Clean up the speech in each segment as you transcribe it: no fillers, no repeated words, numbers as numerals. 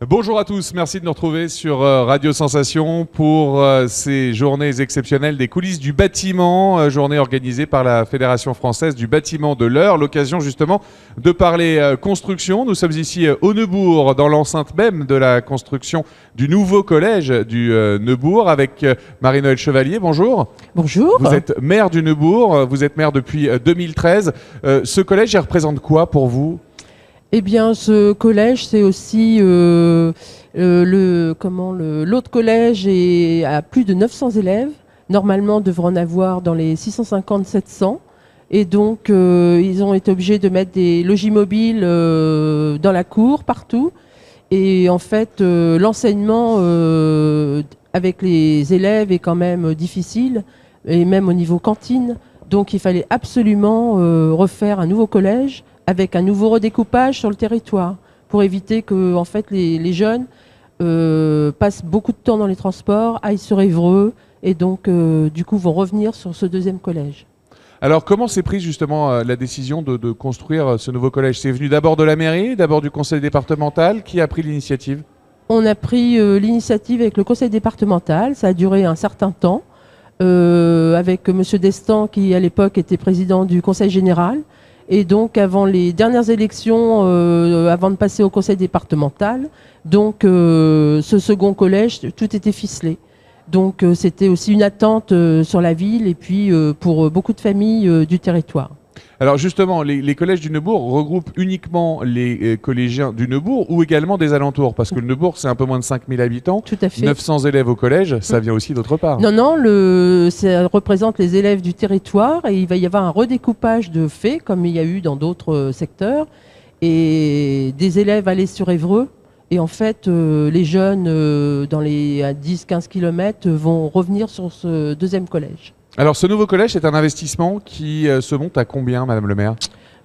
Bonjour à tous, merci de nous retrouver sur Radio Sensation pour ces journées exceptionnelles des coulisses du bâtiment, journée organisée par la Fédération française du bâtiment de l'Eure, l'occasion justement de parler construction. Nous sommes ici au Neubourg, dans l'enceinte même de la construction du nouveau collège du Neubourg, avec Marie-Noëlle Chevalier. Bonjour. Bonjour. Vous êtes maire du Neubourg, vous êtes maire depuis 2013. Ce collège, il représente quoi pour vous ? Eh bien, ce collège, c'est aussi l'autre collège a plus de 900 élèves. Normalement, devrait en avoir dans les 650-700. Et donc, ils ont été obligés de mettre des logis mobiles dans la cour, partout. Et en fait, l'enseignement avec les élèves est quand même difficile, et même au niveau cantine. Donc, il fallait absolument refaire un nouveau collège avec un nouveau redécoupage sur le territoire, pour éviter que en fait, les jeunes passent beaucoup de temps dans les transports, aillent sur Évreux, et donc du coup vont revenir sur ce deuxième collège. Alors comment s'est prise justement la décision de construire ce nouveau collège ? C'est venu d'abord de la mairie, d'abord du conseil départemental ? Qui a pris l'initiative ? On a pris l'initiative avec le conseil départemental, ça a duré un certain temps, avec M. Destan qui à l'époque était président du conseil général. Et donc, avant les dernières élections, avant de passer au conseil départemental, donc ce second collège, tout était ficelé. Donc, c'était aussi une attente sur la ville et puis pour beaucoup de familles du territoire. Alors justement, les collèges du Neubourg regroupent uniquement les collégiens du Neubourg ou également des alentours ? Parce que le Neubourg, c'est un peu moins de 5000 habitants. Tout à fait. 900 élèves au collège, ça vient aussi d'autre part. Non, ça représente les élèves du territoire et il va y avoir un redécoupage de faits, comme il y a eu dans d'autres secteurs, et des élèves allaient sur Évreux. Et en fait, les jeunes, dans les 10-15 km, vont revenir sur ce deuxième collège. Alors ce nouveau collège, c'est un investissement qui se monte à combien, Madame le maire ?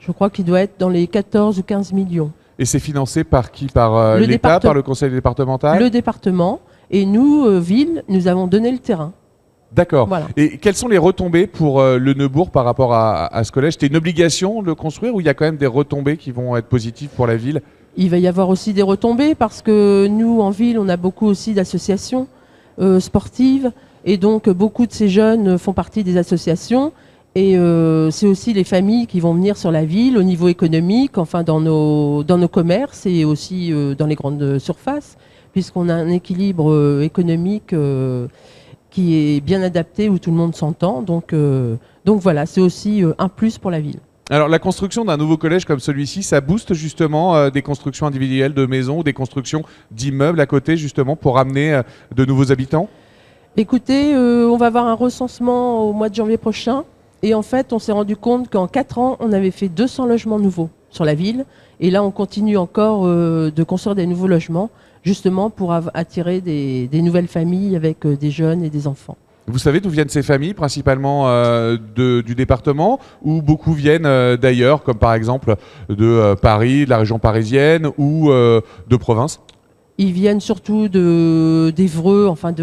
Je crois qu'il doit être dans les 14 ou 15 millions. Et c'est financé par qui ? Par Le l'État, par le conseil départemental ? Le département. Et nous, ville, nous avons donné le terrain. D'accord. Voilà. Et quelles sont les retombées pour le Neubourg par rapport à ce collège ? C'était une obligation de le construire ou il y a quand même des retombées qui vont être positives pour la ville ? Il va y avoir aussi des retombées parce que nous, en ville, on a beaucoup aussi d'associations sportives. Et donc, beaucoup de ces jeunes font partie des associations. Et c'est aussi les familles qui vont venir sur la ville au niveau économique, enfin dans nos commerces et aussi dans les grandes surfaces, puisqu'on a un équilibre économique qui est bien adapté, où tout le monde s'entend. Donc voilà, c'est aussi un plus pour la ville. Alors la construction d'un nouveau collège comme celui-ci, ça booste justement des constructions individuelles de maisons ou des constructions d'immeubles à côté justement pour amener de nouveaux habitants ? Écoutez, on va avoir un recensement au mois de janvier prochain. Et en fait, on s'est rendu compte qu'en 4 ans, on avait fait 200 logements nouveaux sur la ville. Et là, on continue encore de construire des nouveaux logements, justement pour attirer des nouvelles familles avec des jeunes et des enfants. Vous savez d'où viennent ces familles, principalement du département, ou beaucoup viennent d'ailleurs, comme par exemple de Paris, de la région parisienne ou de province ? Ils viennent surtout d'Évreux, enfin pas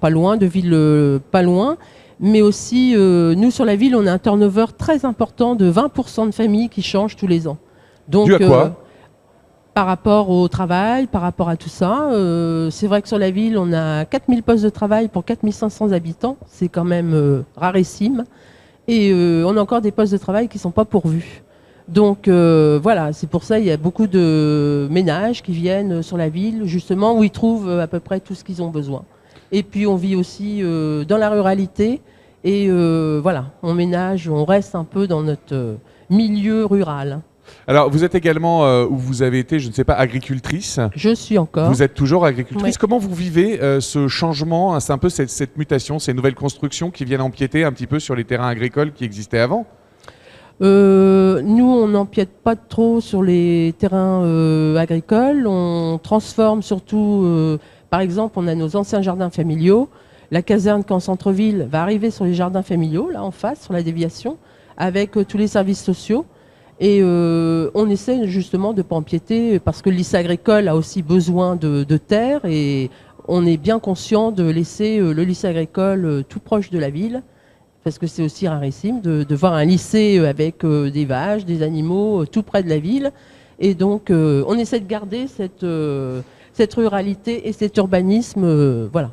loin, de villes pas loin. Mais aussi, nous sur la ville, on a un turnover très important de 20% de familles qui changent tous les ans. Donc, dû à quoi ? Par rapport au travail, par rapport à tout ça, c'est vrai que sur la ville, on a 4000 postes de travail pour 4500 habitants. C'est quand même rarissime. Et on a encore des postes de travail qui ne sont pas pourvus. Donc voilà, c'est pour ça qu'il y a beaucoup de ménages qui viennent sur la ville, justement, où ils trouvent à peu près tout ce qu'ils ont besoin. Et puis on vit aussi dans la ruralité. Et voilà, on reste un peu dans notre milieu rural. Alors, vous êtes également, ou vous avez été, je ne sais pas, agricultrice. Je suis encore. Vous êtes toujours agricultrice. Oui. Comment vous vivez ce changement, c'est un peu cette mutation, ces nouvelles constructions qui viennent empiéter un petit peu sur les terrains agricoles qui existaient avant ? Nous, on n'empiète pas trop sur les terrains agricoles. On transforme surtout, par exemple, on a nos anciens jardins familiaux. La caserne qu'en centre-ville va arriver sur les jardins familiaux, là en face, sur la déviation, avec tous les services sociaux. Et on essaie justement de ne pas empiéter parce que le lycée agricole a aussi besoin de terre et on est bien conscient de laisser le lycée agricole tout proche de la ville parce que c'est aussi rarissime de voir un lycée avec des vaches, des animaux tout près de la ville. Et donc, on essaie de garder cette ruralité et cet urbanisme, voilà.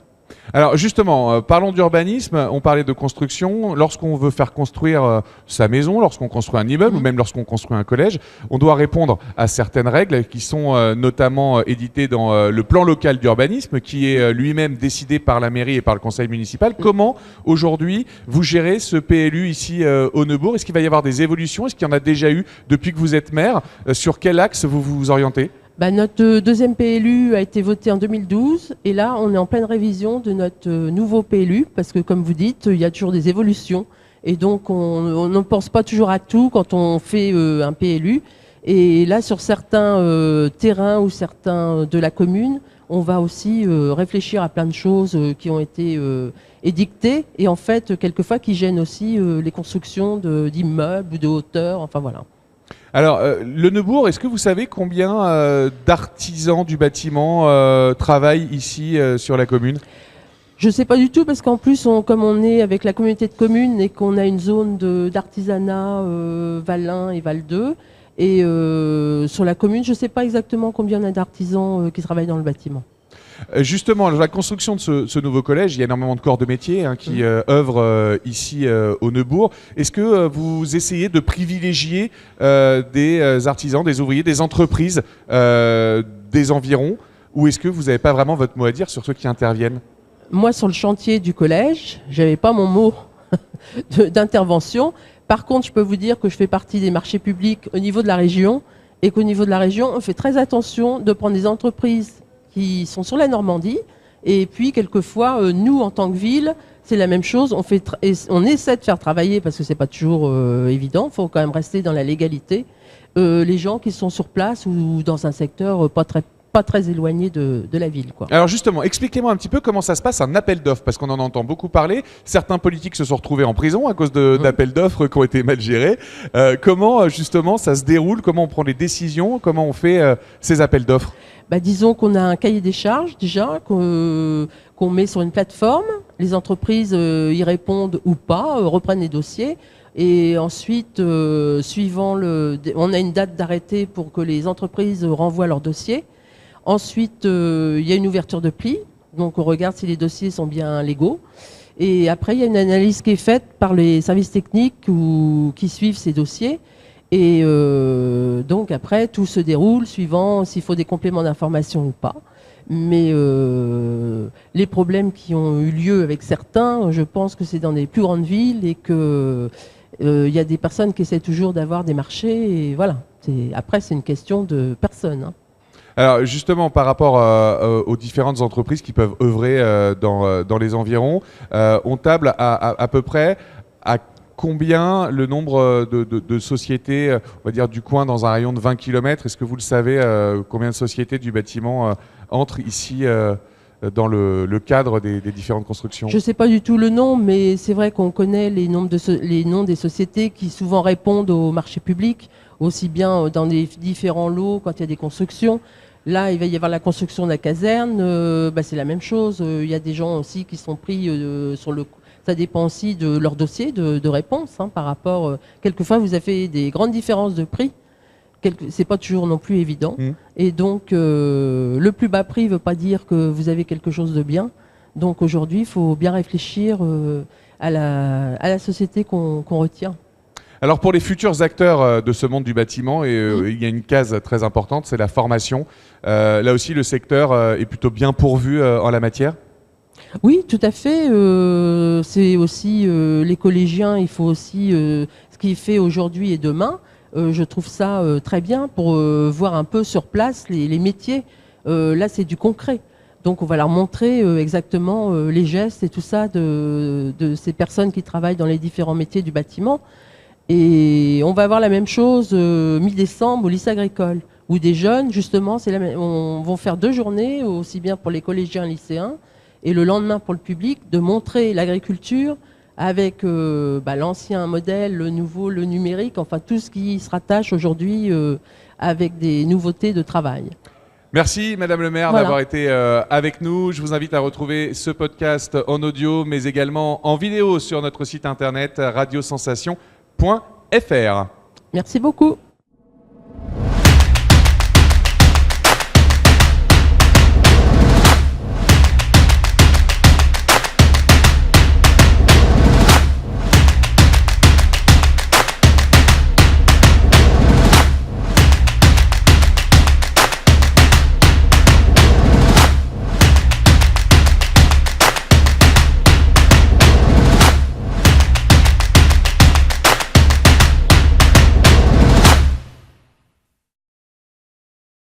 Alors justement, parlons d'urbanisme, on parlait de construction. Lorsqu'on veut faire construire sa maison, lorsqu'on construit un immeuble ou même lorsqu'on construit un collège, on doit répondre à certaines règles qui sont notamment éditées dans le plan local d'urbanisme qui est lui-même décidé par la mairie et par le conseil municipal. Comment aujourd'hui vous gérez ce PLU ici au Neubourg? Est-ce qu'il va y avoir des évolutions? Est-ce qu'il y en a déjà eu depuis que vous êtes maire? Sur quel axe vous vous orientez? Notre deuxième PLU a été voté en 2012 et là on est en pleine révision de notre nouveau PLU parce que comme vous dites, il y a toujours des évolutions et donc on ne pense pas toujours à tout quand on fait un PLU. Et là sur certains terrains ou certains de la commune, on va aussi réfléchir à plein de choses qui ont été édictées et en fait quelquefois qui gênent aussi les constructions d'immeubles ou de hauteurs, enfin voilà. Alors, le Neubourg, est-ce que vous savez combien d'artisans du bâtiment travaillent ici sur la commune? Je ne sais pas du tout parce qu'en plus, comme on est avec la communauté de communes et qu'on a une zone d'artisanat Val 1 et Val 2, et sur la commune, je ne sais pas exactement combien on a d'artisans qui travaillent dans le bâtiment. Justement, la construction de ce nouveau collège, il y a énormément de corps de métier qui œuvrent ici au Neubourg. Est-ce que vous essayez de privilégier des artisans, des ouvriers, des entreprises des environs, ou est-ce que vous n'avez pas vraiment votre mot à dire sur ceux qui interviennent? Moi, sur le chantier du collège, je n'avais pas mon mot d'intervention. Par contre, je peux vous dire que je fais partie des marchés publics au niveau de la région et qu'au niveau de la région, on fait très attention de prendre des entreprises qui sont sur la Normandie. Et puis, quelquefois, nous, en tant que ville, c'est la même chose. On essaie de faire travailler, parce que c'est pas toujours évident, il faut quand même rester dans la légalité, les gens qui sont sur place ou dans un secteur pas très éloigné de la ville, quoi. Alors justement, expliquez-moi un petit peu comment ça se passe un appel d'offres, parce qu'on en entend beaucoup parler. Certains politiques se sont retrouvés en prison à cause d'appels d'offres qui ont été mal gérés. Comment justement ça se déroule? Comment on prend les décisions? Comment on fait ces appels d'offres? Disons qu'on a un cahier des charges déjà qu'on met sur une plateforme. Les entreprises y répondent ou pas, reprennent les dossiers. Et ensuite, on a une date d'arrêté pour que les entreprises renvoient leurs dossiers. Ensuite, il y a une ouverture de pli. Donc, on regarde si les dossiers sont bien légaux. Et après, il y a une analyse qui est faite par les services techniques qui suivent ces dossiers. Et donc après, tout se déroule suivant s'il faut des compléments d'information ou pas. Mais les problèmes qui ont eu lieu avec certains, je pense que c'est dans les plus grandes villes et qu'il y a des personnes qui essaient toujours d'avoir des marchés. Et voilà. Après, c'est une question de personnes. Alors justement, par rapport aux différentes entreprises qui peuvent œuvrer dans les environs, on table à peu près à combien le nombre de sociétés, on va dire du coin dans un rayon de 20 km? Est-ce que vous le savez, combien de sociétés du bâtiment entrent ici dans le cadre des différentes constructions? Je ne sais pas du tout le nom, mais c'est vrai qu'on connaît les noms des sociétés qui souvent répondent au marché public, aussi bien dans les différents lots quand il y a des constructions. Là, il va y avoir la construction de la caserne, c'est la même chose. Il y a des gens aussi qui sont pris sur le... Ça dépend aussi de leur dossier de réponse par rapport... quelquefois, vous avez des grandes différences de prix. C'est pas toujours non plus évident. Et donc, le plus bas prix ne veut pas dire que vous avez quelque chose de bien. Donc aujourd'hui, il faut bien réfléchir à la société qu'on retient. Alors pour les futurs acteurs de ce monde du bâtiment, il y a une case très importante, c'est la formation. Là aussi, le secteur est plutôt bien pourvu en la matière? Oui, tout à fait. C'est aussi les collégiens, il faut aussi ce qui est fait aujourd'hui et demain. Je trouve ça très bien pour voir un peu sur place les métiers. Là, c'est du concret. Donc on va leur montrer exactement les gestes et tout ça de ces personnes qui travaillent dans les différents métiers du bâtiment. Et on va avoir la même chose mi-décembre au lycée agricole, où des jeunes, justement, vont faire 2 journées, aussi bien pour les collégiens et lycéens, et le lendemain pour le public, de montrer l'agriculture avec l'ancien modèle, le nouveau, le numérique, enfin tout ce qui se rattache aujourd'hui avec des nouveautés de travail. Merci Madame le maire d'avoir été avec nous. Je vous invite à retrouver ce podcast en audio, mais également en vidéo sur notre site internet radiosensation.fr. Merci beaucoup.